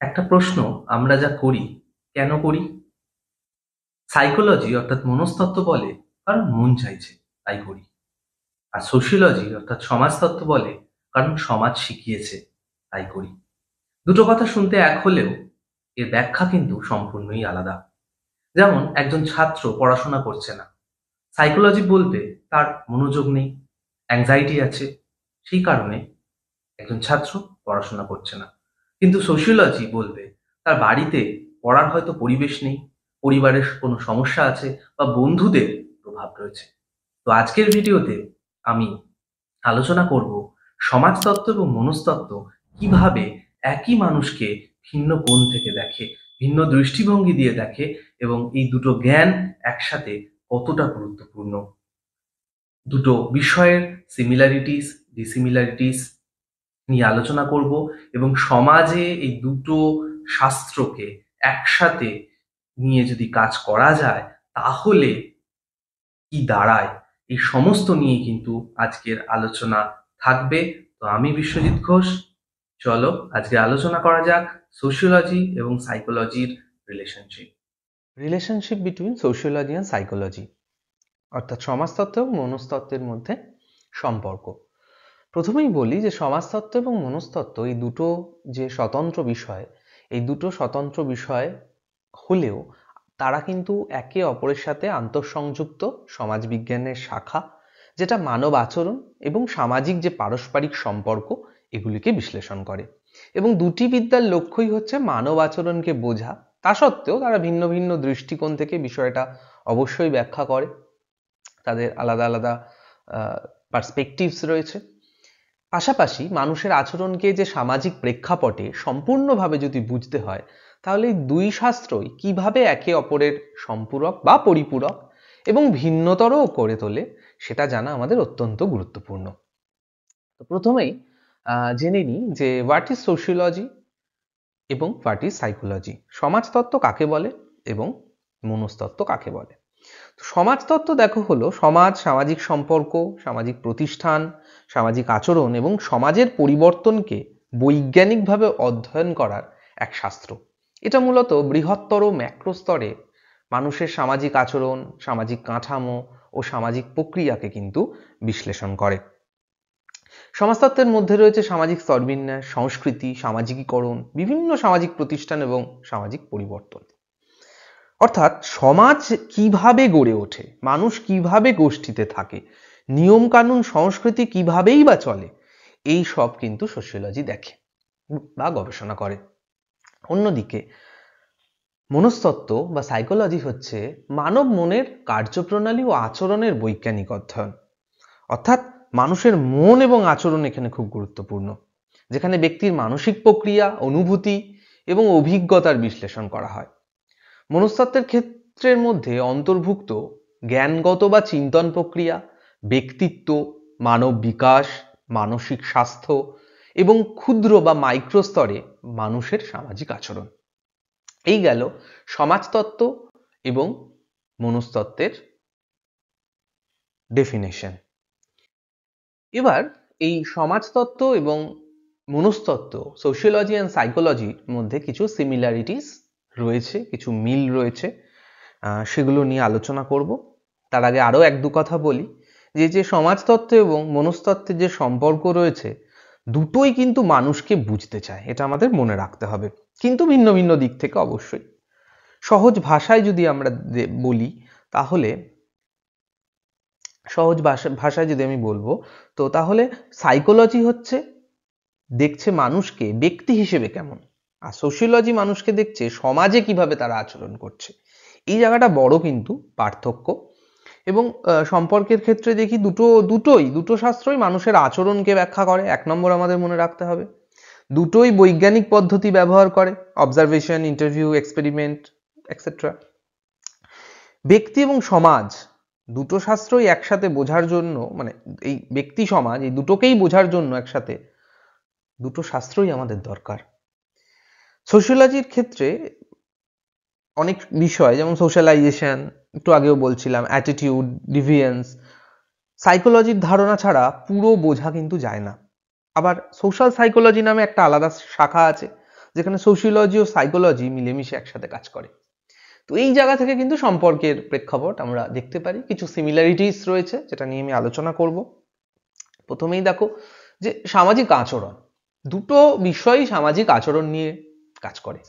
একটা প্রশ্ন, আমরা যা করি কেন করি? সাইকোলজি অর্থাৎ মনস্তত্ত্ব বলে কারণ মন চাইছে তাই করি। আর সোশিওলজি অর্থাৎ সমাজতত্ত্ব বলে কারণ সমাজ শিখিয়েছে তাই করি। দুটো কথা শুনতে এক হলেও এর ব্যাখ্যা কিন্তু সম্পূর্ণই আলাদা। যেমন একজন ছাত্র পড়াশোনা করছে না, সাইকোলজি বলবে তার মনোযোগ নেই, অ্যাংজাইটি আছে, সেই কারণে একজন ছাত্র পড়াশোনা করছে না। কিন্তু সোশিওলজি বলবে তার বাড়িতে পড়ার হয়তো পরিবেশ নেই, পরিবারের কোনো সমস্যা আছে বা বন্ধুদের প্রভাব রয়েছে। তো আজকের ভিডিওতে আমি আলোচনা করব সমাজতত্ত্ব এবং মনস্তত্ত্ব কিভাবে একই মানুষকে ভিন্ন কোণ থেকে দেখে, ভিন্ন দৃষ্টিভঙ্গি দিয়ে দেখে, এবং এই দুটো জ্ঞান একসাথে কতটা গুরুত্বপূর্ণ। দুটো বিষয়ের সিমিলারিটিস, ডিসিমিলারিটিস নিয়ে আলোচনা করব, এবং সমাজে এই দুটো শাস্ত্রকে একসাথে নিয়ে যদি কাজ করা যায় তাহলে কি দাঁড়ায়, এই সমস্ত নিয়ে কিন্তু আজকের আলোচনা থাকবে। তো আমি বিশ্বজিৎ ঘোষ। চলো আজকে আলোচনা করা যাক সোশিওলজি এবং সাইকোলজির relationship. Relationship between sociology and psychology, অর্থাৎ সমাজতত্ত্ব এবং মনস্তত্ত্বের মধ্যে সম্পর্ক। প্রথমেই বলি যে সমাজতত্ত্ব এবং মনস্তত্ত্ব এই দুটো যে স্বতন্ত্র বিষয়, এই দুটো স্বতন্ত্র বিষয় হলেও তারা কিন্তু একে অপরের সাথে আন্তঃসংযুক্ত সমাজবিজ্ঞানের শাখা, যেটা মানব আচরণ এবং সামাজিক যে পারস্পরিক সম্পর্ক এগুলিকে বিশ্লেষণ করে। এবং দুটি বিদ্যার লক্ষ্যই হচ্ছে মানব আচরণকে বোঝা। তা সত্ত্বেও তারা ভিন্ন ভিন্ন দৃষ্টিকোণ থেকে বিষয়টা অবশ্যই ব্যাখ্যা করে। তাদের আলাদা আলাদা পার্সপেক্টিভস রয়েছে। পাশাপাশি মানুষের আচরণকে যে সামাজিক প্রেক্ষাপটে সম্পূর্ণভাবে যদি বুঝতে হয়, তাহলে এই দুই শাস্ত্রই কিভাবে একে অপরের সম্পূরক বা পরিপূরক এবং ভিন্নতরও করে তোলে সেটা জানা আমাদের অত্যন্ত গুরুত্বপূর্ণ। তো প্রথমেই জেনে নিই যে হোয়াট ইজ সোশিওলজি এবং হোয়াট ইজ সাইকোলজি। সমাজতত্ত্ব কাকে বলে এবং মনস্তত্ত্ব কাকে বলে? সমাজতত্ত্ব দেখো হলো সমাজ, সামাজিক সম্পর্ক, সামাজিক প্রতিষ্ঠান, সামাজিক আচরণ এবং সমাজের পরিবর্তনকে বৈজ্ঞানিকভাবে অধ্যয়ন করার এক শাস্ত্র। এটা মূলত বৃহত্তর ম্যাক্রো স্তরে মানুষের সামাজিক আচরণ, সামাজিক কাঠামো ও সামাজিক প্রক্রিয়াকে কিন্তু বিশ্লেষণ করে। সমাজতত্ত্বের মধ্যে রয়েছে সামাজিক স্তরবিন্যাস, সংস্কৃতি, সামাজিকীকরণ, বিভিন্ন সামাজিক প্রতিষ্ঠান এবং সামাজিক পরিবর্তন। অর্থাৎ সমাজ কিভাবে গড়ে ওঠে, মানুষ কিভাবে গোষ্ঠীতে থাকে, নিয়ম কানুন সংস্কৃতি কিভাবেই বা চলে, এই সব কিন্তু সোশিওলজি দেখে বা গবেষণা করে। অন্যদিকে মনস্তত্ত্ব বা সাইকোলজি হচ্ছে মানব মনের কার্যপ্রণালী ও আচরণের বৈজ্ঞানিক অধ্যয়ন। অর্থাৎ মানুষের মন এবং আচরণ এখানে খুব গুরুত্বপূর্ণ, যেখানে ব্যক্তির মানসিক প্রক্রিয়া, অনুভূতি এবং অভিজ্ঞতার বিশ্লেষণ করা হয়। মনস্তত্ত্বের ক্ষেত্রের মধ্যে অন্তর্ভুক্ত জ্ঞানগত বা চিন্তন প্রক্রিয়া, ব্যক্তিত্ব, মানব বিকাশ, মানসিক স্বাস্থ্য এবং ক্ষুদ্র বা মাইক্রো স্তরে মানুষের সামাজিক আচরণ। এই গেল সমাজতত্ত্ব এবং মনস্তত্ত্বের ডেফিনেশন। এবার এই সমাজতত্ত্ব এবং মনস্তত্ত্ব, সোশিওলজি অ্যান্ড সাইকোলজির মধ্যে কিছু সিমিলারিটিস রয়েছে, কিছু মিল রয়েছে, সেগুলো নিয়ে আলোচনা করব। তার আগে আরও এক দু কথা বলি যে সমাজতত্ত্ব এবং মনস্তত্ত্বের যে সম্পর্ক রয়েছে, দুটোই কিন্তু মানুষকে বুঝতে চায়, এটা আমাদের মনে রাখতে হবে, কিন্তু ভিন্ন ভিন্ন দিক থেকে অবশ্যই। সহজ ভাষায় যদি আমরা বলি, তাহলে সহজ ভাষায় যদি আমি বলবো, তো তাহলে সাইকোলজি হচ্ছে দেখছে মানুষকে ব্যক্তি হিসেবে কেমন, আর সোশিওলজি মানুষকে দেখছে সমাজে কিভাবে তারা আচরণ করছে। এই জায়গাটা বড় কিন্তু পার্থক্য। এবং সম্পর্কের ক্ষেত্রে দেখি দুটো শাস্ত্রই মানুষের আচরণকে ব্যাখ্যা করে, এক নম্বর আমাদের মনে রাখতে হবে। দুটোই বৈজ্ঞানিক পদ্ধতি ব্যবহার করে, অবজারভেশন, ইন্টারভিউ, এক্সপেরিমেন্ট, এক্সেট্রা। ব্যক্তি এবং সমাজ দুটো শাস্ত্রই একসাথে বোঝার জন্য, মানে এই ব্যক্তি সমাজ এই দুটোকেই বোঝার জন্য একসাথে দুটো শাস্ত্রই আমাদের দরকার। সোশিওলজির ক্ষেত্রে অনেক বিষয়, যেমন সোশ্যালাইজেশন, একটু আগেও বলছিলাম, অ্যাটিটিউড, ডিভিয়েন্স, সাইকোলজির ধারণা ছাড়া পুরো বোঝা কিন্তু যায় না। আবার সোশ্যাল সাইকোলজি নামে একটা আলাদা শাখা আছে, যেখানে সোশিওলজি ও সাইকোলজি মিলেমিশে একসাথে কাজ করে। তো এই জায়গা থেকে কিন্তু সম্পর্কের প্রেক্ষাপট আমরা দেখতে পারি। কিছু সিমিলারিটিস রয়েছে যেটা নিয়ে আমি আলোচনা করব। প্রথমেই দেখো যে সামাজিক আচরণ, দুটো বিষয়ই সামাজিক আচরণ নিয়ে কাজ করে।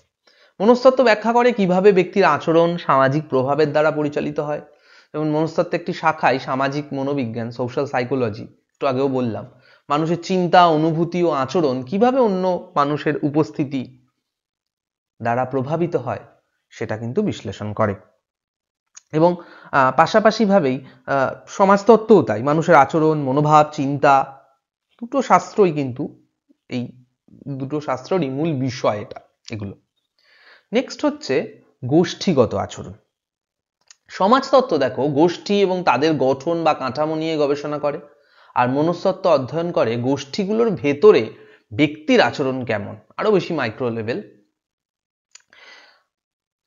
মনস্তত্ত্ব ব্যাখ্যা করে কিভাবে ব্যক্তির আচরণ সামাজিক প্রভাবের দ্বারা পরিচালিত হয়। যেমন মনস্তত্ত্বের একটি শাখায় সামাজিক মনোবিজ্ঞান, সোশ্যাল সাইকোলজি, একটু আগেও বললাম, মানুষের চিন্তা, অনুভূতি ও আচরণ কিভাবে অন্য মানুষের উপস্থিতি দ্বারা প্রভাবিত হয় সেটা কিন্তু বিশ্লেষণ করে। এবং পাশাপাশিভাবেই সমাজতত্ত্বও তাই, মানুষের আচরণ, মনোভাব, চিন্তা দুটো শাস্ত্রই কিন্তু এই দুটো শাস্ত্রেরই মূল বিষয় এটা, এগুলো। নেক্সট হচ্ছে গোষ্ঠীগত আচরণ। সমাজতত্ত্ব দেখো গোষ্ঠী এবং তাদের গঠন বা কাঠামো নিয়ে গবেষণা করে, আর মনস্তত্ত্ব অধ্যয়ন করে গোষ্ঠীগুলোর ভেতরে ব্যক্তির আচরণ কেমন, আরো বেশি মাইক্রো লেভেল।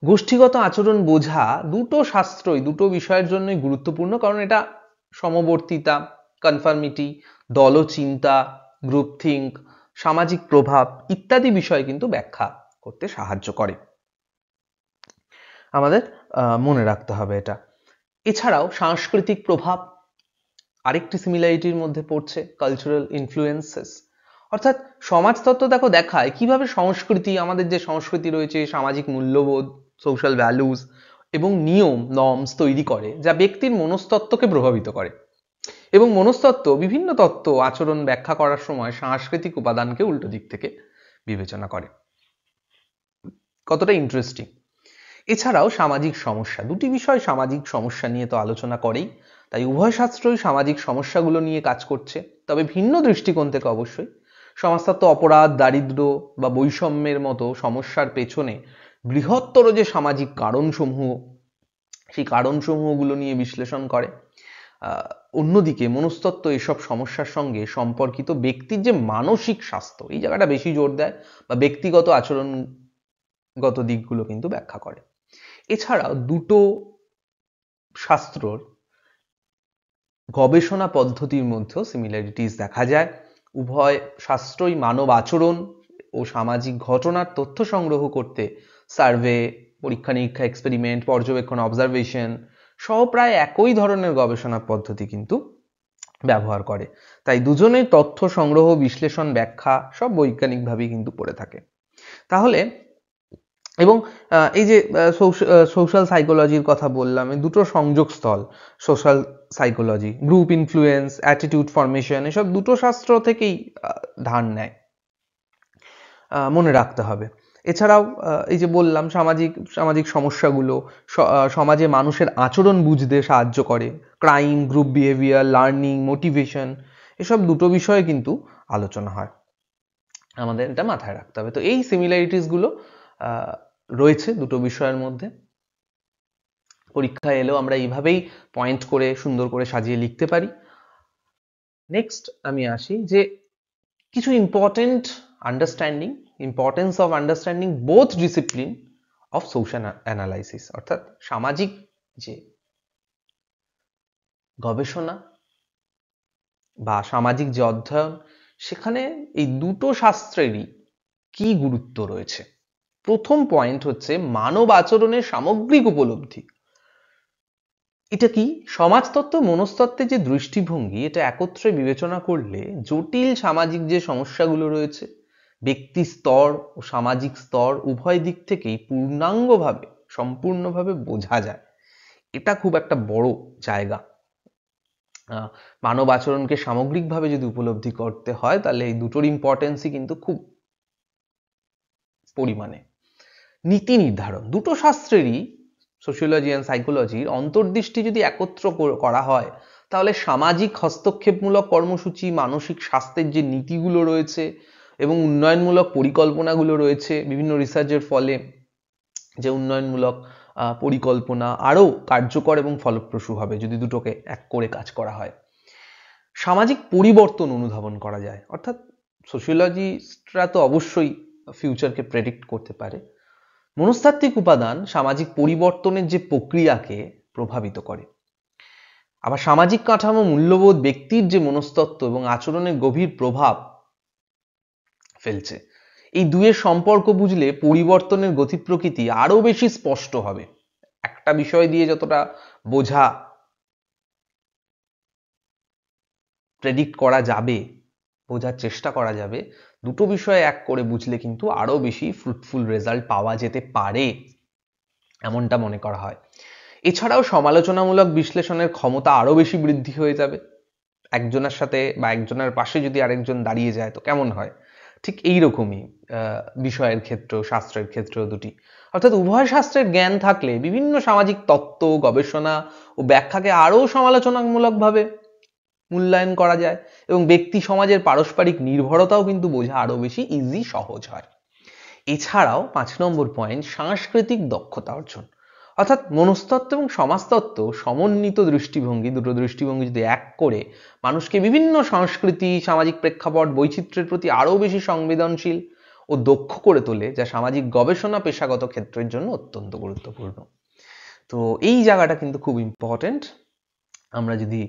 গোষ্ঠীগত আচরণ বোঝা দুটো শাস্ত্রই দুটো বিষয়ের জন্যই গুরুত্বপূর্ণ, কারণ এটা সমবর্তিতা, কনফার্মিটি, দলচিন্তা, গ্রুপ থিঙ্ক, সামাজিক প্রভাব ইত্যাদি বিষয় কিন্তু ব্যাখ্যা করতে সাহায্য করে। আমাদের মনে রাখতে হবে এটা। এছাড়াও সাংস্কৃতিক প্রভাব আরেকটি সিমিলারিটির মধ্যে পড়ছে, কালচারাল ইনফ্লুয়েন্সেস। অর্থাৎ সমাজতত্ত্ব দেখো দেখায় কিভাবে সংস্কৃতি, আমাদের যে সংস্কৃতি রয়েছে, সামাজিক মূল্যবোধ, সোশ্যাল ভ্যালুজ এবং নিয়ম নর্মস তৈরি করে যা ব্যক্তির মনস্তত্ত্বকে প্রভাবিত করে। এবং মনস্তত্ত্ব বিভিন্ন তত্ত্ব আচরণ ব্যাখ্যা করার সময় সাংস্কৃতিক উপাদানকে উল্টো দিক থেকে বিবেচনা করে। কতটা ইন্টারেস্টিং। এছাড়াও সামাজিক সমস্যা, দুটি বিষয় সামাজিক সমস্যা নিয়ে তো আলোচনা করেই, তাই উভয় শাস্ত্রই সামাজিক সমস্যাগুলো নিয়ে কাজ করছে, তবে ভিন্ন দৃষ্টিকোণ থেকে অবশ্যই। সমাজতত্ত্ব অপরাধ, দারিদ্র্য বা বৈষম্যের মতো সমস্যার পেছনে বৃহত্তর যে সামাজিক কারণসমূহ, সেই কারণসমূহগুলো নিয়ে বিশ্লেষণ করে। অন্যদিকে মনস্তত্ত্ব এসব সমস্যার সঙ্গে সম্পর্কিত ব্যক্তির যে মানসিক স্বাস্থ্য, এই জায়গাটা বেশি জোর দেয়, বা ব্যক্তিগত আচরণগত দিকগুলো কিন্তু ব্যাখ্যা করে। এছাড়াও দুটো শাস্ত্রর গবেষণা পদ্ধতির মধ্যেও সিমিলারিটিস দেখা যায়। উভয় শাস্ত্রই মানব আচরণ ও সামাজিক ঘটনার তথ্য সংগ্রহ করতে সার্ভে, পরীক্ষা নিরীক্ষা, এক্সপেরিমেন্ট, পর্যবেক্ষণ, অবজারভেশন সহ প্রায় একই ধরনের গবেষণা পদ্ধতি কিন্তু ব্যবহার করে। তাই দুজনেই তথ্য সংগ্রহ, বিশ্লেষণ, ব্যাখ্যা সব বৈজ্ঞানিকভাবেই কিন্তু করে থাকে। তাহলে এবং এই যে সোশ্যাল সাইকোলজির কথা বললাম, এই দুটো সংযোগস্থল, social psychology, group influence, attitude formation, এসব দুটো শাস্ত্র থেকেই ধার নেয়, মনে রাখতে হবে। এছাড়াও এই যে বললাম সামাজিক সমস্যাগুলো সমাজে মানুষের আচরণ বুঝতে সাহায্য করে, crime, group behaviour, learning, motivation, এসব দুটো বিষয়ে কিন্তু আলোচনা হয়, আমাদের এটা মাথায় রাখতে হবে। তো এই সিমিলারিটিসগুলো রয়েছে দুটো বিষয়ের মধ্যে। পরীক্ষায় এলেও আমরা এইভাবেই পয়েন্ট করে সুন্দর করে সাজিয়ে লিখতে পারি। নেক্সট আমি আসি যে কিছু important understanding, importance of understanding both discipline of social analysis. অর্থাৎ সামাজিক যে গবেষণা বা সামাজিক যে অধ্যয়ন, সেখানে এই দুটো শাস্ত্রেরই কি গুরুত্ব রয়েছে। প্রথম পয়েন্ট হচ্ছে মানব আচরণের সামগ্রিক উপলব্ধি। এটা কি? সমাজতত্ত্ব, মনস্তত্ত্বের যে দৃষ্টিভঙ্গি, এটা একত্রে বিবেচনা করলে জটিল সামাজিক যে সমস্যাগুলো রয়েছে, ব্যক্তি স্তর ও সামাজিক স্তর উভয় দিক থেকেই সম্পূর্ণভাবে বোঝা যায়। এটা খুব একটা বড় জায়গা। মানব আচরণকে সামগ্রিকভাবে যদি উপলব্ধি করতে হয়, তাহলে এই দুটোর ইম্পর্টেন্সই কিন্তু খুব পরিমাণে। নীতি নির্ধারণ, দুটো শাস্ত্রেরই, সোশিওলজি অ্যান্ড সাইকোলজির অন্তর্দৃষ্টি যদি একত্র করা হয়, তাহলে সামাজিক হস্তক্ষেপমূলক কর্মসূচি, মানসিক স্বাস্থ্যের যে নীতিগুলো রয়েছে এবং উন্নয়নমূলক পরিকল্পনাগুলো রয়েছে, বিভিন্ন রিসার্চের ফলে যে উন্নয়নমূলক পরিকল্পনা আরও কার্যকর এবং ফলপ্রসূ হবে যদি দুটোকে এক করে কাজ করা হয়। সামাজিক পরিবর্তন অনুধাবন করা যায়, অর্থাৎ সোশিওলজিস্টরা তো অবশ্যই ফিউচারকে প্রেডিক্ট করতে পারে। মনস্তাত্ত্বিক উপাদান সামাজিক পরিবর্তনের যে প্রক্রিয়াকে প্রভাবিত করে। আবার সামাজিক কাঠামো, মূল্যবোধ ব্যক্তির যে মনস্তত্ত্ব এবং আচরণের গভীর প্রভাব ফেলছে। এই দুয়ের সম্পর্ক বুঝলে পরিবর্তনের গতি প্রকৃতি আরো বেশি স্পষ্ট হবে। একটা বিষয় দিয়ে যতটা বোঝা প্রেডিক্ট করা যাবে, বোঝার চেষ্টা করা যাবে, দুটো বিষয় এক করে বুঝলে কিন্তু আরো বেশি ফ্রুটফুল রেজাল্ট পাওয়া যেতে পারে, এমনটা মনে করা হয়। এছাড়াও সমালোচনামূলক বিশ্লেষণের ক্ষমতা আরো বেশি বৃদ্ধি হয়ে যাবে। একজনের সাথে বা একজনের পাশে যদি আরেকজন দাঁড়িয়ে যায় তো কেমন হয়, ঠিক এইরকমই বিষয়ের ক্ষেত্রেও, শাস্ত্রের ক্ষেত্রেও দুটি, অর্থাৎ উভয় শাস্ত্রের জ্ঞান থাকলে বিভিন্ন সামাজিক তত্ত্ব, গবেষণা ও ব্যাখ্যাকে আরো সমালোচনামূলকভাবে মূল্যায়ন করা যায় এবং ব্যক্তি সমাজের পারস্পরিক নির্ভরতাও কিন্তু বোঝা আরো বেশি ইজি, সহজ হয়। এছাড়াও 5 নম্বর পয়েন্ট, সাংস্কৃতিক দক্ষতা অর্জন, অর্থাৎ মনস্তত্ত্ব এবং সমাজতত্ত্ব সমন্বিত দৃষ্টিভঙ্গি, দুটো দৃষ্টিভঙ্গি যদি এক করে মানুষকে বিভিন্ন সংস্কৃতি, সামাজিক প্রেক্ষাপট, বৈচিত্র্যের প্রতি আরো বেশি সংবেদনশীল ও দক্ষ করে তোলে, যা সামাজিক গবেষণা পেশাগত ক্ষেত্রের জন্য অত্যন্ত গুরুত্বপূর্ণ। তো এই জায়গাটা কিন্তু খুব ইম্পর্টেন্ট। আমরা যদি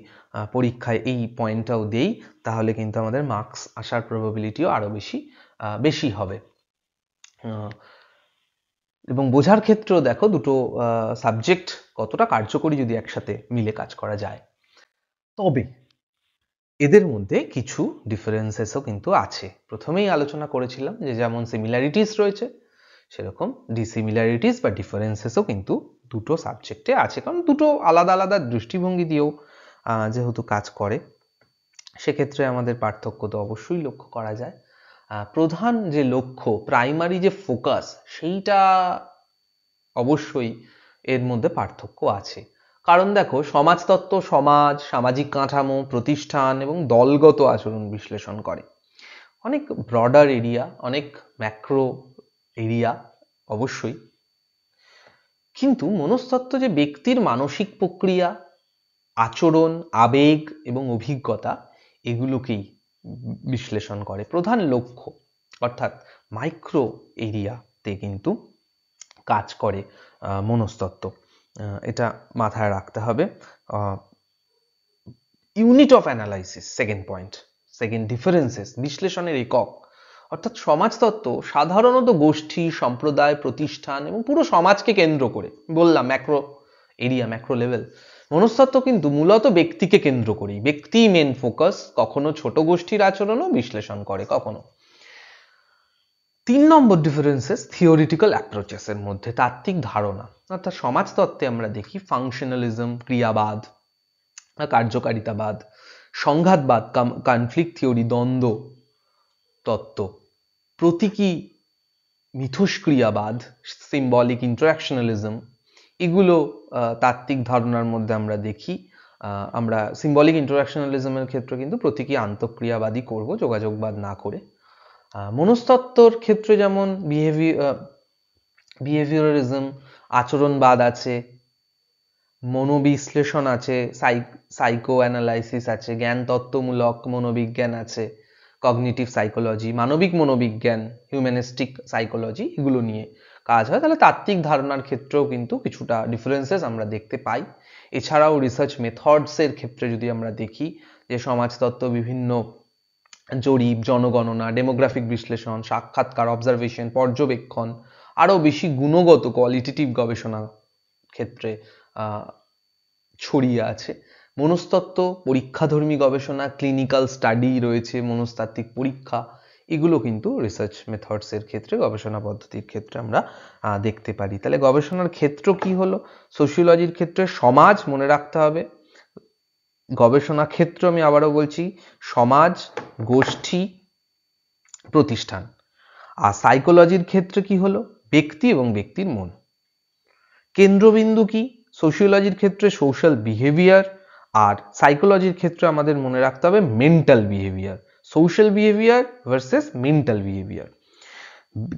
পরীক্ষায় এই পয়েন্টটাও দেই তাহলে কিন্তু আমাদের মার্কস আসার প্রবাবিলিটিও আরো বেশি হবে। এবং বোঝার ক্ষেত্রেও দেখো দুটো সাবজেক্ট কতটা কার্যকরী যদি একসাথে মিলে কাজ করা যায়। তবে এদের মধ্যে কিছু ডিফারেন্সেসও কিন্তু আছে। প্রথমেই আলোচনা করেছিলাম যে যেমন সিমিলারিটিস রয়েছে, সেরকম ডিসিমিলারিটিস বা ডিফারেন্সেসও কিন্তু দুটো সাবজেক্টে আছে, কারণ দুটো আলাদা আলাদা দৃষ্টিভঙ্গি দিয়েও যেহেতু কাজ করে, সেক্ষেত্রে আমাদের পার্থক্য তো অবশ্যই লক্ষ্য করা যায়। প্রধান যে লক্ষ্য, প্রাইমারি যে ফোকাস, সেইটা অবশ্যই এর মধ্যে পার্থক্য আছে। কারণ দেখো, সমাজতত্ত্ব সমাজ, সামাজিক কাঠামো, প্রতিষ্ঠান এবং দলগত আচরণ বিশ্লেষণ করে, অনেক ব্রডার এরিয়া, অনেক ম্যাক্রো এরিয়া অবশ্যই। কিন্তু মনস্তত্ত্ব যে ব্যক্তির মানসিক প্রক্রিয়া, আচরণ, আবেগ এবং অভিজ্ঞতা, এগুলোকেই বিশ্লেষণ করে। প্রধান লক্ষ্য অর্থাৎ মাইক্রো এরিয়াতে কিন্তু কাজ করে মনস্তত্ত্ব, এটা মাথায় রাখতে হবে। Unit of analysis, second point, second differences, বিশ্লেষণের একক, অর্থাৎ সমাজতত্ত্ব সাধারণত গোষ্ঠী, সম্প্রদায়, প্রতিষ্ঠান এবং পুরো সমাজকে কেন্দ্র করে, বললাম ম্যাক্রো এরিয়া, ম্যাক্রো লেভেল। মনস্তত্ত্ব কিন্তু মূলত ব্যক্তিকে কেন্দ্র করেই, ব্যক্তি মেন ফোকাস, কখনো ছোট গোষ্ঠীর আচরণও বিশ্লেষণ করে কখনো। 3 নম্বর ডিফারেন্সেস, থিওরিটিক্যাল অ্যাপ্রোচেস এর মধ্যে, তাত্ত্বিক ধারণা, অর্থাৎ সমাজতত্ত্বে আমরা দেখি ফাংশনালিজম, ক্রিয়াবাদ, কার্যকারিতাবাদ, সংঘাতবাদ, কনফ্লিক্ট থিওরি, দ্বন্দ্ব তত্ত্ব, প্রতীকী মিথস্ক্রিয়াবাদ, সিম্বলিক ইন্টারঅ্যাকশনালিজম, এগুলো তাত্ত্বিক ধারণার মধ্যে আমরা দেখি। আমরা সিম্বলিক ইন্টারঅ্যাকশনালিজমের ক্ষেত্রে কিন্তু প্রতীকী আন্তঃক্রিয়াবাদই করব, যোগাযোগবাদ না করে। মনস্তত্ত্বর ক্ষেত্রে যেমন বিহেভিয়ারিজম, আচরণবাদ আছে, মনোবিশ্লেষণ আছে, সাইকো অ্যানালাইসিস আছে, জ্ঞান তত্ত্বমূলক মনোবিজ্ঞান আছে, কগনিটিভ সাইকোলজি, মানবিক মনোবিজ্ঞান, হিউম্যানিস্টিক সাইকোলজি, এগুলো নিয়ে কাজ হয়। তাহলে তাত্ত্বিক ধারণার ক্ষেত্রেও কিন্তু কিছুটা ডিফারেন্সেস আমরা দেখতে পাই। এছাড়াও রিসার্চ মেথডসের ক্ষেত্রে যদি আমরা দেখি যে সমাজতত্ত্ব বিভিন্ন জরিপ, জনগণনা, ডেমোগ্রাফিক বিশ্লেষণ, সাক্ষাৎকার, অবজারভেশন, পর্যবেক্ষণ, আরো বেশি গুণগত কোয়ালিটেটিভ গবেষণা ক্ষেত্রে ছড়িয়ে আছে। মনস্তত্ত্ব পরীক্ষাধর্মী গবেষণা, ক্লিনিক্যাল স্টাডি রয়েছে, মনস্তাত্ত্বিক পরীক্ষা, এগুলো কিন্তু রিসার্চ মেথডসের ক্ষেত্রে, গবেষণা পদ্ধতির ক্ষেত্রে আমরা দেখতে পারি। তাহলে গবেষণার ক্ষেত্র কি হলো? সোশিওলজির ক্ষেত্রে সমাজ, মনে রাখতে হবে। গবেষণা ক্ষেত্র আমি আবারও বলছি, সমাজ, গোষ্ঠী, প্রতিষ্ঠান। আর সাইকোলজির ক্ষেত্রে কি হলো? ব্যক্তি এবং ব্যক্তির মন। কেন্দ্রবিন্দু কি? সোশিওলজির ক্ষেত্রে সোশ্যাল বিহেভিয়ার, আর সাইকোলজির ক্ষেত্রে আমাদের মনে রাখতে হবে mental behaviour. Social behaviour versus mental behaviour.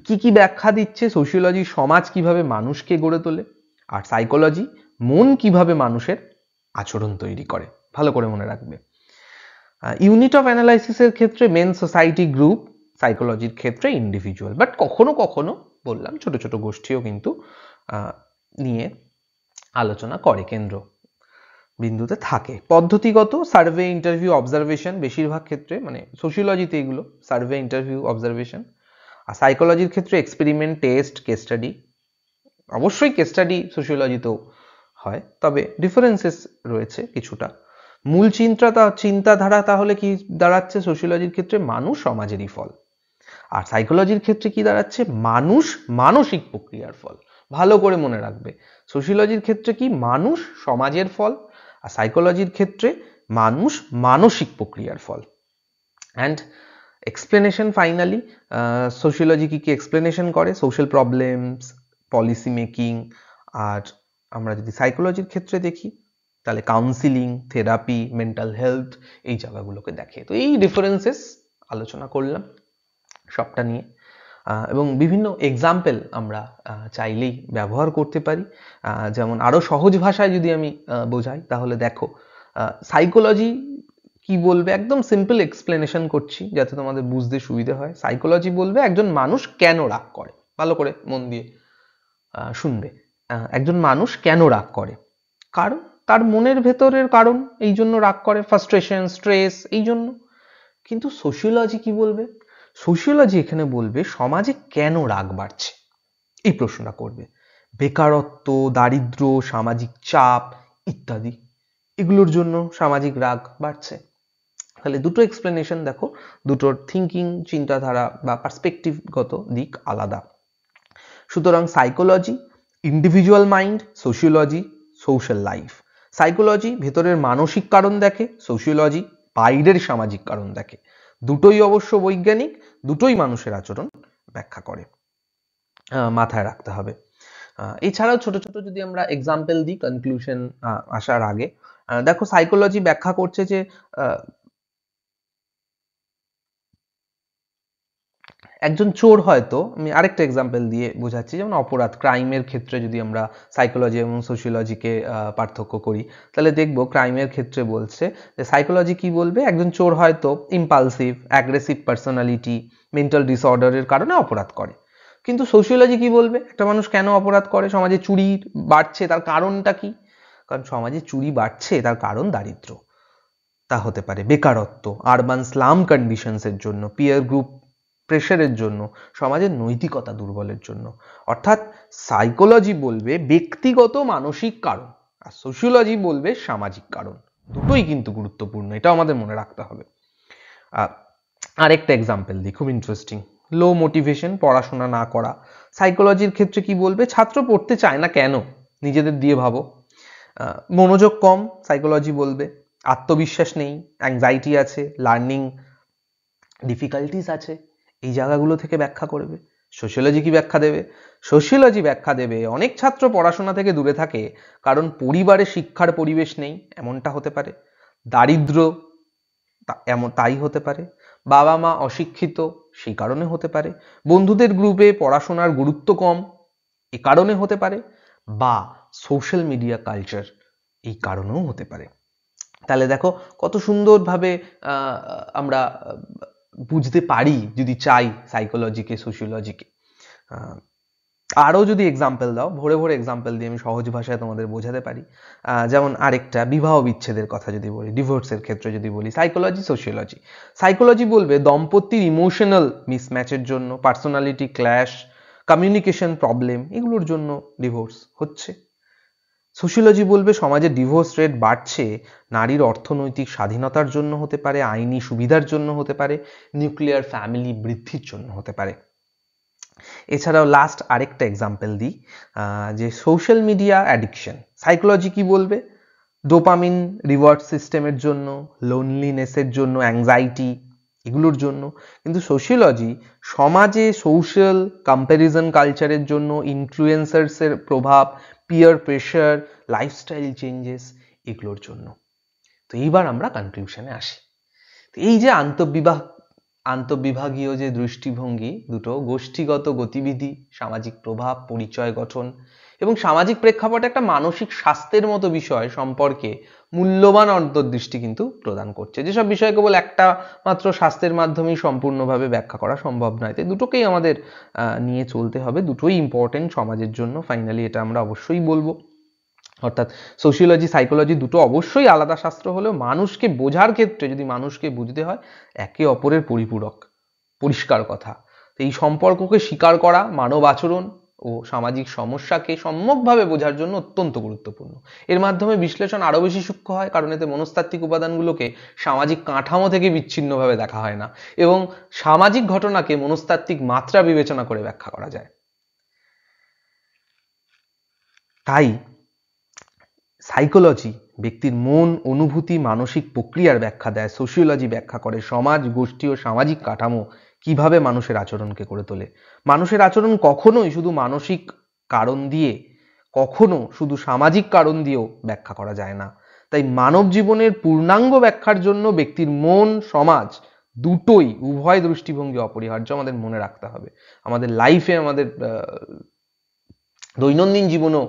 কি কি ব্যাখ্যা দিচ্ছে? সোশিওলজি সমাজ কিভাবে মানুষকে গড়ে তোলে, আর সাইকোলজি মন কিভাবে মানুষের আচরণ তৈরি করে। ভালো করে মনে রাখবে। ইউনিট অফ অ্যানালাইসিসের ক্ষেত্রে মেন সোসাইটি গ্রুপ, সাইকোলজির ক্ষেত্রে ইন্ডিভিজুয়াল, বাট কখনো কখনো বললাম ছোট ছোট গোষ্ঠীও কিন্তু নিয়ে আলোচনা করে, কেন্দ্র বিন্দুতে থাকে। পদ্ধতিগত সার্ভে, ইন্টারভিউ, অবজারভেশন, বেশিরভাগ ক্ষেত্রে মানে সোশিওলজিতে এগুলো সার্ভে, ইন্টারভিউ, অবজারভেশন। আর সাইকোলজির ক্ষেত্রে এক্সপেরিমেন্ট, টেস্ট, কেস স্টাডি। অবশ্যই কেস স্টাডি সোশিওলজিতেও হয়, তবে ডিফারেন্সেস রয়েছে কিছুটা। মূল চিন্তাধারা তাহলে কি দাঁড়াচ্ছে সোশিওলজির ক্ষেত্রে? মানুষ সমাজেরই ফল। আর সাইকোলজির ক্ষেত্রে কি দাঁড়াচ্ছে? মানুষ মানসিক প্রক্রিয়ার ফল। ভালো করে মনে রাখবে, সোশিওলজির ক্ষেত্রে কি মানুষ সমাজের ফল, আর সাইকোলজির ক্ষেত্রে মানুষ মানসিক প্রক্রিয়ার ফল। অ্যান্ড এক্সপ্লেনেশন ফাইনালি, সোশিওলজি কি কি এক্সপ্লেনেশন করে? Social problems, policy making. আর আমরা যদি সাইকোলজির ক্ষেত্রে দেখি তাহলে কাউন্সিলিং, থেরাপি, মেন্টাল হেলথ, এই জায়গাগুলোকে দেখে। তো এই ডিফারেন্সেস আলোচনা করলাম সবটা নিয়ে, এবং বিভিন্ন এক্সাম্পল আমরা চাইলেই ব্যবহার করতে পারি। যেমন আরো সহজ ভাষায় যদি আমি বোঝাই তাহলে দেখো, সাইকোলজি কি বলবে, একদম সিম্পল এক্সপ্লেনেশন করছি যাতে তোমাদের বুঝতে সুবিধা হয়। সাইকোলজি বলবে একজন মানুষ কেন রাগ করে। ভালো করে মন দিয়ে শুনবে। একজন মানুষ কেন রাগ করে? কারণ তার মনের ভেতরের কারণ, এই জন্য রাগ করে, ফ্রাস্ট্রেশন, স্ট্রেস, এই জন্য। কিন্তু সোশিওলজি কি বলবে? সোশিওলজি এখানে বলবে সমাজে কেন রাগ বাড়ছে, এই প্রশ্নটা করবে। বেকারত্ব, দারিদ্র, সামাজিক চাপ ইত্যাদি, এগুলোর জন্য সামাজিক রাগ বাড়ছে। তাহলে দুটো এক্সপ্লেনেশন দেখো, দুটোর থিঙ্কিং, চিন্তাধারা বা পার্সপেক্টিভগত দিক আলাদা। সুতরাং psychology individual mind, sociology social life. Psychology ভেতরের মানসিক কারণ দেখে, সোশিওলজি বাইরের সামাজিক কারণ দেখে। দুটোই অবশ্য বৈজ্ঞানিক, দুটোই মানুষের আচরণ ব্যাখ্যা করে, মাথায় রাখতে হবে। এছাড়াও ছোট ছোট যদি আমরা এক্সাম্পল দিই কনক্লুশন আসার আগে, দেখো সাইকোলজি ব্যাখ্যা করছে যে একজন চোর হয়তো, আমি আরেকটা এক্সাম্পল দিয়ে বোঝাচ্ছি, যেমন অপরাধ, ক্রাইমের ক্ষেত্রে যদি আমরা সাইকোলজি এবং সোশিওলজিকে পার্থক্য করি তাহলে দেখব ক্রাইমের ক্ষেত্রে বলছে যে সাইকোলজি কি বলবে, একজন চোর হয়তো ইম্পালসিভ, অ্যাগ্রেসিভ পার্সোনালিটি, মেন্টাল ডিসঅর্ডারের কারণে অপরাধ করে। কিন্তু সোশিওলজি কি বলবে, একটা মানুষ কেন অপরাধ করে? সমাজে চুরি বাড়ছে, তার কারণটা কি? কারণ সমাজে চুরি বাড়ছে তার কারণ দারিদ্র, তা হতে পারে বেকারত্ব, আরবান স্লাম কন্ডিশনসের জন্য, পিয়ার গ্রুপ প্রেশারের জন্য, সমাজের নৈতিকতা দুর্বলের জন্য। অর্থাৎ সাইকোলজি বলবে ব্যক্তিগত মানসিক কারণ, আর সোশিওলজি বলবে সামাজিক কারণ। দুটোই কিন্তু গুরুত্বপূর্ণ, এটা আমাদের মনে রাখতে হবে। আরেকটা এক্সাম্পল দিই, খুব ইন্টারেস্টিং। লো মোটিভেশন, পড়াশোনা না করা। সাইকোলজির ক্ষেত্রে কি বলবে, ছাত্র পড়তে চায় না কেন? নিজেদের দিয়ে ভাবো। মনোযোগ কম, সাইকোলজি বলবে। আত্মবিশ্বাস নেই, অ্যাংজাইটি আছে, লার্নিং ডিফিকাল্টিস আছে, এই জায়গাগুলো থেকে ব্যাখ্যা করবে। সোশিওলজি কি ব্যাখ্যা দেবে? সোশিওলজি ব্যাখ্যা দেবে অনেক ছাত্র পড়াশোনা থেকে দূরে থাকে কারণ পরিবারে শিক্ষার পরিবেশ নেই, এমনটা হতে পারে। দারিদ্র, এমন তাই হতে পারে। বাবা মা অশিক্ষিত, সেই কারণে হতে পারে। বন্ধুদের গ্রুপে পড়াশোনার গুরুত্ব কম, এ কারণে হতে পারে। বা সোশ্যাল মিডিয়া কালচার, এই কারণেও হতে পারে। তাহলে দেখো কত সুন্দরভাবে আমরা বুঝতে পারি যদি চাই সাইকোলজিকে, সোশিওলজিকে। আরও যদি এক্সাম্পল দাও, ভরে ভরে এক্সাম্পল দিয়ে আমি সহজ ভাষায় তোমাদের বোঝাতে পারি। যেমন আরেকটা বিবাহ বিচ্ছেদের কথা যদি বলি, ডিভোর্সের ক্ষেত্রে যদি বলি, সাইকোলজি, সোশিওলজি। সাইকোলজি বলবে দম্পতির ইমোশনাল মিসম্যাচের জন্য, পার্সোনালিটি ক্ল্যাশ, কমিউনিকেশন প্রবলেম, এগুলোর জন্য ডিভোর্স হচ্ছে। সোশিওলজি বলবে সমাজে ডিভোর্স রেট বাড়ছে নারীর অর্থনৈতিক স্বাধীনতার জন্য হতে পারে, আইনি সুবিধার জন্য হতে পারে, নিউক্লিয়ার ফ্যামিলি বৃদ্ধির জন্য হতে পারে। এছাড়াও লাস্ট আরেকটা এক্সাম্পল দিই, যে সোশ্যাল মিডিয়া অ্যাডিকশন। সাইকোলজি কি বলবে, ডোপামিন রিওয়ার্ড সিস্টেমের জন্য, লোনলিনেসের জন্য, অ্যাংজাইটি, এগুলোর জন্য। কিন্তু সোশিওলজি সমাজে সোশ্যাল কম্প্যারিজন কালচারের জন্য, ইনফ্লুয়েন্সার্সের প্রভাব, পিয়ার প্রেশার, লাইফস্টাইল চেঞ্জেস, এগুলোর জন্য। তো এইবার আমরা কনক্লুশনে আসি। তো এই যে আন্তঃবিভাগীয় যে দৃষ্টিভঙ্গি দুটো, গোষ্ঠীগত গতিবিধি, সামাজিক প্রভাব, পরিচয় গঠন এবং সামাজিক প্রেক্ষাপটে একটা মানসিক স্বাস্থ্যের মতো বিষয় সম্পর্কে মূল্যবান অন্তর্দৃষ্টি কিন্তু প্রদান করছে। যেসব বিষয় কেবল একটা মাত্র স্বাস্থ্যের মাধ্যমেই সম্পূর্ণভাবে ব্যাখ্যা করা সম্ভব নয়, তাই দুটোকেই আমাদের নিয়ে চলতে হবে। দুটোই ইম্পর্টেন্ট সমাজের জন্য, ফাইনালি এটা আমরা অবশ্যই বলবো। অর্থাৎ সোশিওলজি, সাইকোলজি দুটো অবশ্যই আলাদা শাস্ত্র হলেও মানুষকে বোঝার ক্ষেত্রে, যদি মানুষকে বুঝতে হয়, একে অপরের পরিপূরক, পরিষ্কার কথা। এই সম্পর্ককে স্বীকার করা মানব আচরণ ও সামাজিক সমস্যাকে সম্যকভাবে বোঝার জন্য অত্যন্ত গুরুত্বপূর্ণ। এর মাধ্যমে বিশ্লেষণ আরো বেশি সূক্ষ্ম হয়, কারণ এতে মনস্তাত্ত্বিক উপাদানগুলোকে সামাজিক কাঠামো থেকে বিচ্ছিন্নভাবে দেখা হয় না এবং সামাজিক ঘটনাকে মনস্তাত্ত্বিক মাত্রা বিবেচনা করে ব্যাখ্যা করা যায়। তাই সাইকোলজি ব্যক্তির মন, অনুভূতি, মানসিক প্রক্রিয়ার ব্যাখ্যা দেয়, সোশিওলজি ব্যাখ্যা করে সমাজ, গোষ্ঠী ও সামাজিক কাঠামো কিভাবে মানুষের আচরণকে করে তোলে। মানুষের আচরণ কখনোই শুধু মানসিক কারণ দিয়ে, কখনো শুধু সামাজিক কারণ দিয়েও ব্যাখ্যা করা যায় না। তাই মানব জীবনের পূর্ণাঙ্গ ব্যাখ্যার জন্য ব্যক্তির মন, সমাজ দুটোই, উভয় দৃষ্টিভঙ্গি অপরিহার্য, আমাদের মনে রাখতে হবে। আমাদের লাইফে, আমাদের দৈনন্দিন জীবনেও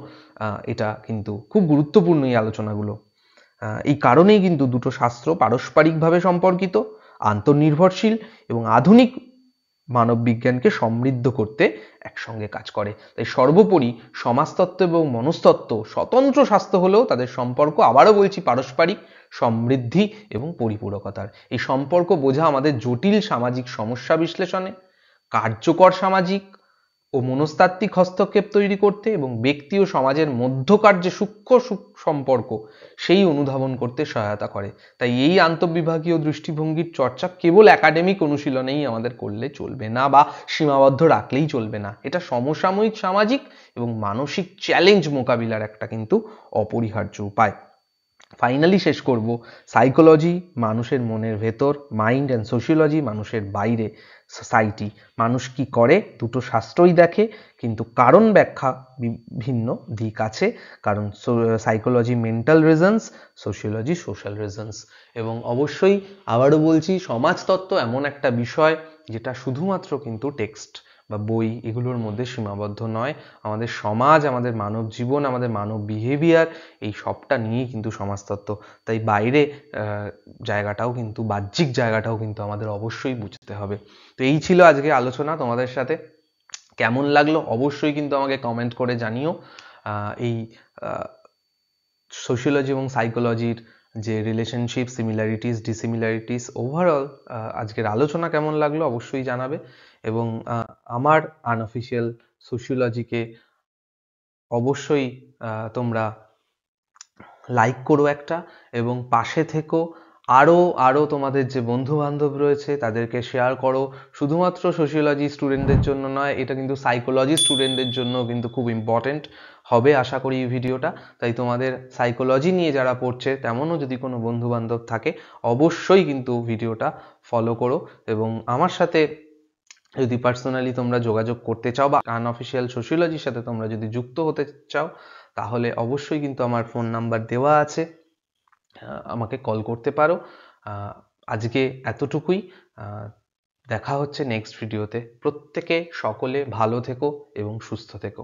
এটা কিন্তু খুব গুরুত্বপূর্ণ এই আলোচনাগুলো। এই কারণেই কিন্তু দুটো শাস্ত্র পারস্পরিকভাবে সম্পর্কিত, আন্তর্নির্ভরশীল এবং আধুনিক মানব বিজ্ঞানকে সমৃদ্ধ করতে একসঙ্গে কাজ করে। তাই সর্বোপরি সমাজতত্ত্ব এবং মনস্তত্ত্ব স্বতন্ত্র শাস্ত্র হলেও তাদের সম্পর্ক, আবারও বলছি, পারস্পরিক, সমৃদ্ধি এবং পরিপূরকতার। এই সম্পর্ক বোঝা আমাদের জটিল সামাজিক সমস্যা বিশ্লেষণে, কার্যকর সামাজিক ও মনস্তাত্ত্বিক হস্তক্ষেপ তৈরি করতে এবং ব্যক্তি ও সমাজের মধ্যকার যে সূক্ষ্ম সম্পর্ক সেই অনুধাবন করতে সহায়তা করে। তাই এই আন্তঃবিভাগীয় দৃষ্টিভঙ্গির চর্চা কেবল একাডেমিক অনুশীলনেই আমাদের করলে চলবে না বা সীমাবদ্ধ রাখলেই চলবে না। এটা সমসাময়িক সামাজিক এবং মানসিক চ্যালেঞ্জ মোকাবিলার একটা কিন্তু অপরিহার্য উপায়। ফাইনালি শেষ করব, সাইকোলজি মানুষের মনের ভেতর, মাইন্ড অ্যান্ড সোশিওলজি মানুষের বাইরে, সোসাইটি। মানুষ কি করে দুটো শাস্ত্রই দেখে, কিন্তু কারণ ব্যাখ্যা ভিন্ন দিক আছে, কারণ psychology mental reasons, sociology social reasons. এবং অবশ্যই আবারও বলছি, সমাজতত্ত্ব এমন একটা বিষয় যেটা শুধুমাত্র কিন্তু টেক্সট বা বই এগুলোর মধ্যে সীমাবদ্ধ নয়। আমাদের সমাজ, আমাদের মানব জীবন, আমাদের মানব বিহেভিয়ার, এই সবটা নিয়েই কিন্তু সমাজতত্ত্ব। তাই বাইরে জায়গাটাও কিন্তু, বাহ্যিক জায়গাটাও কিন্তু আমাদের অবশ্যই বুঝতে হবে। তো এই ছিল আজকে আলোচনা তোমাদের সাথে। কেমন লাগলো অবশ্যই কিন্তু আমাকে কমেন্ট করে জানিও। এই সোশিওলজি এবং সাইকোলজির যে রিলেশনশিপ, সিমিলারিটিস, ডিসিমিলারিটিস, ওভারঅল আজকের আলোচনা কেমন লাগলো অবশ্যই জানাবে। এবং আমার আনঅফিসিয়াল সোশিওলজিকে অবশ্যই তোমরা লাইক করো একটা, এবং পাশে থেকো। আরও তোমাদের যে বন্ধু বান্ধব রয়েছে তাদেরকে শেয়ার করো। শুধুমাত্র সোশিওলজি স্টুডেন্টদের জন্য নয়, এটা কিন্তু সাইকোলজি স্টুডেন্টদের জন্য কিন্তু খুব ইম্পর্টেন্ট হবে আশা করি এই ভিডিওটা। তাই তোমাদের সাইকোলজি নিয়ে যারা পড়ছে তেমনও যদি কোনো বন্ধু বান্ধব থাকে, অবশ্যই কিন্তু ভিডিওটা ফলো করো। এবং আমার সাথে যদি পার্সোনালি তোমরা যোগাযোগ করতে চাও বা আনঅফিসিয়াল সোশিওলজির সাথে তোমরা যদি যুক্ত হতে চাও, তাহলে অবশ্যই কিন্তু আমার ফোন নাম্বার দেওয়া আছে, আমাকে কল করতে পারো। আজকে এতটুকুই। দেখা হচ্ছে নেক্সট ভিডিওতে। প্রত্যেকে সকলে ভালো থেকো এবং সুস্থ থেকো।